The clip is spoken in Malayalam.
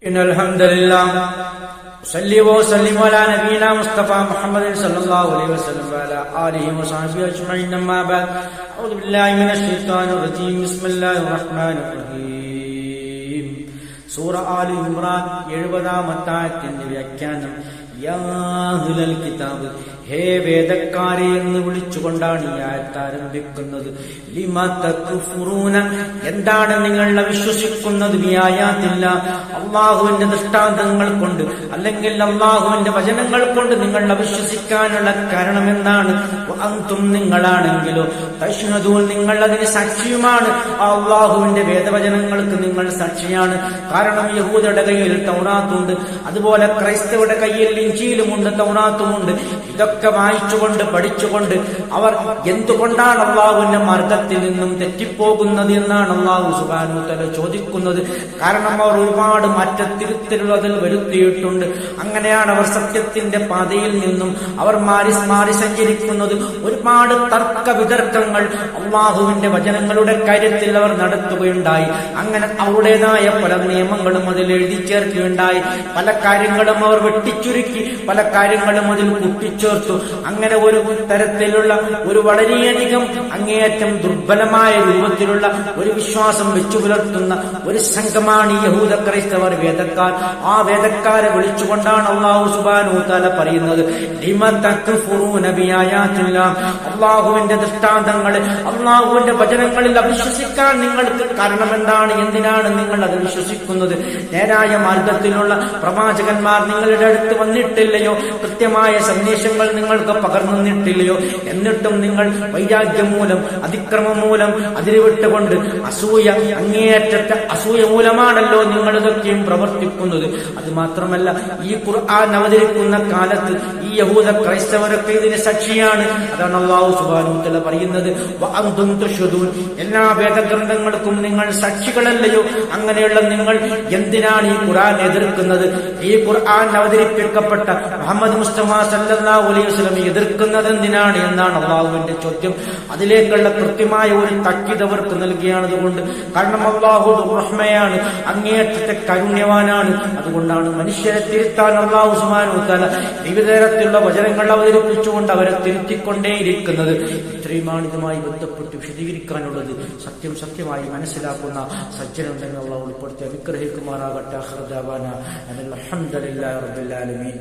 إن الحمد لله صلي وسلم على نبينا مصطفى محمد صلى الله عليه وسلم وعلى آله وصحبه أجمعين أما بعد أعوذ بالله من الشيطان الرجيم بسم الله الرحمن الرحيم സൂറ ആലി ഇമ്രാൻ 70-ാമത്തെ ആയത്തിന്റെ വ്യാഖ്യാനം യാ അഹ്ലൽ കിതാബ്, ഹേ വേദക്കാരെ എന്ന് വിളിച്ചുകൊണ്ടാണ് ഈ ആയത്ത് ആരംഭിക്കുന്നത്. ലിമ തക്ഫുറൂന, എന്താണ് നിങ്ങൾ അവിശ്വസിക്കുന്നത്? ബിആയാത്തില്ല, അല്ലാഹുവിന്റെ ദൃഷ്ടാന്തങ്ങൾ കൊണ്ട് അല്ലെങ്കിൽ അല്ലാഹുവിന്റെ വചനങ്ങൾ കൊണ്ട് നിങ്ങൾ അവിശ്വസിക്കാനുള്ള കാരണം എന്താണ്? അൻതും, നിങ്ങളാണെങ്കിലോ തശ്ഹദൂൻ, നിങ്ങൾ അതിന് സാക്ഷിയുമാണ്. അല്ലാഹുവിന്റെ വേദവചനങ്ങൾക്ക് നിങ്ങൾ സാക്ഷിയാണ്. കാരണം യഹൂദരുടെ കയ്യിൽ തൗറാത്തുണ്ട്, അതുപോലെ ക്രൈസ്തവരുടെ കയ്യിൽ ഇഞ്ചീലുമുണ്ട്, തൗറാത്തുമുണ്ട്. ഇതൊക്കെ വായിച്ചുകൊണ്ട് പഠിച്ചുകൊണ്ട് അവർ എന്തുകൊണ്ടാണ് അള്ളാഹുവിന്റെ മാർഗത്തിൽ നിന്നും തെറ്റിപ്പോകുന്നത് എന്നാണ് അള്ളാഹു സുബ്ഹാനഹു വ തആല ചോദിക്കുന്നത്. കാരണം അവർ ഒരുപാട് മാറ്റത്തിരുത്തലുകൾ വരുത്തിയിട്ടുണ്ട്. അങ്ങനെയാണ് അവർ സത്യത്തിന്റെ പാതയിൽ നിന്നും അവർ മാറി സഞ്ചരിക്കുന്നത്. ഒരുപാട് തർക്ക വിതർക്കങ്ങൾ അള്ളാഹുവിന്റെ വചനങ്ങളുടെ കാര്യത്തിൽ അവർ നടത്തുകയുണ്ടായി. അങ്ങനെ അവരുടേതായ പല നിയമങ്ങളും അതിൽ എഴുതി ചേർക്കുകയുണ്ടായി. പല കാര്യങ്ങളും അവർ വെട്ടിച്ചുരുക്കി, പല കാര്യങ്ങളും അതിൽ കൂട്ടിച്ചേർത്തു. അങ്ങനെ ഒരു തരത്തിലുള്ള ഒരു വളരെയധികം അങ്ങേയറ്റം ദുർബലമായ രൂപത്തിലുള്ള ഒരു വിശ്വാസം വെച്ചു പുലർത്തുന്ന ഒരു സംഘമാണ് യഹൂദ ക്രൈസ്തവർ വേദക്കാർ. ആ വേദക്കാരെ വിളിച്ചുകൊണ്ടാണ് അല്ലാഹു സുബ്ഹാനഹു വ തആല പറയുന്നത്, ലിമ തക്ഫുറൂന ബിആയാത്തില്ലാഹ്, അല്ലാഹുവിന്റെ ദൃഷ്ടാന്തങ്ങൾ, അല്ലാഹുവിന്റെ വചനങ്ങളിൽ അവിശ്വസിക്കാൻ നിങ്ങൾക്ക് കാരണമെന്താണ്? എന്തിനാണ് നിങ്ങൾ അത് വിശ്വസിക്കുന്നത്? നേരായ മാർഗത്തിലുള്ള പ്രവാചകന്മാർ നിങ്ങളുടെ അടുത്ത് വന്നിട്ടില്ലയോ? കൃത്യമായ സന്ദേശങ്ങൾ നിങ്ങൾക്ക് പകർന്നിട്ടില്ലയോ? എന്നിട്ടും നിങ്ങൾ വൈരാഗ്യം മൂലം, അതിക്രമം മൂലം, അതിരുവിട്ടുകൊണ്ട് അസൂയ, അങ്ങേയറ്റത്തെ അസൂയ മൂലമാണല്ലോ നിങ്ങൾ ഇതൊക്കെയും പ്രവർത്തിക്കുന്നത്. അത് മാത്രമല്ല, ഈ ഖുർആൻ അവതരിക്കുന്ന കാലത്ത് ഈ യഹൂദ ക്രൈസ്തവരൊക്കെ ഇതിന് സാക്ഷിയാണ്. അതാണ് അല്ലാഹു സുബ്ഹാനഹു വ തആല പറയുന്നത്, വഅൻതും തശ്ഹദൂൻ, എല്ലാ വേദഗ്രന്ഥങ്ങൾക്കും നിങ്ങൾ സാക്ഷികളല്ലയോ? അങ്ങനെയുള്ള നിങ്ങൾ എന്തിനാണ് ഈ ഖുർആൻ എതിർക്കുന്നത്? ഈ ഖുർആൻ അവതരിപ്പിക്കപ്പെട്ട മുഹമ്മദ് മുസ്തഫ സല്ലല്ലാഹു അലൈഹി വസല്ലം എതിർക്കുന്നത് എന്തിനാണ് എന്നാണ് അള്ളാഹുവിന്റെ ചോദ്യം. അതിലേക്കുള്ള കൃത്യമായ ഒരു തക്കീത് അവർക്ക് നൽകിയാണതുകൊണ്ട്. കാരണം അല്ലാഹു റഹ്മയാണ്, അങ്ങേയറ്റത്തെ കാരുണ്യവാനാണ്. അതുകൊണ്ടാണ് മനുഷ്യരെ തിരുത്താൻ അല്ലാഹു സുബ്ഹാനഹു വ തആല വിവിധ തരത്തിലുള്ള വചനങ്ങൾ അവതരിപ്പിച്ചുകൊണ്ട് അവരെ തിരുത്തിക്കൊണ്ടേയിരിക്കുന്നത്. ഇത്രയുമാണ് ഇതുമായി ബന്ധപ്പെട്ട് വിശദീകരിക്കാനുള്ളത്. സത്യം സത്യമായി മനസ്സിലാക്കുന്ന സജ്ജനുണ്ടെന്ന് അല്ലാഹു ഉൾപ്പെടുത്തി അനുഗ്രഹിക്കുമാറാകട്ടെ. ആഖിറു ദഅവാനാ അൽഹംദുലില്ലാഹി റബ്ബിൽ ആലമീൻ.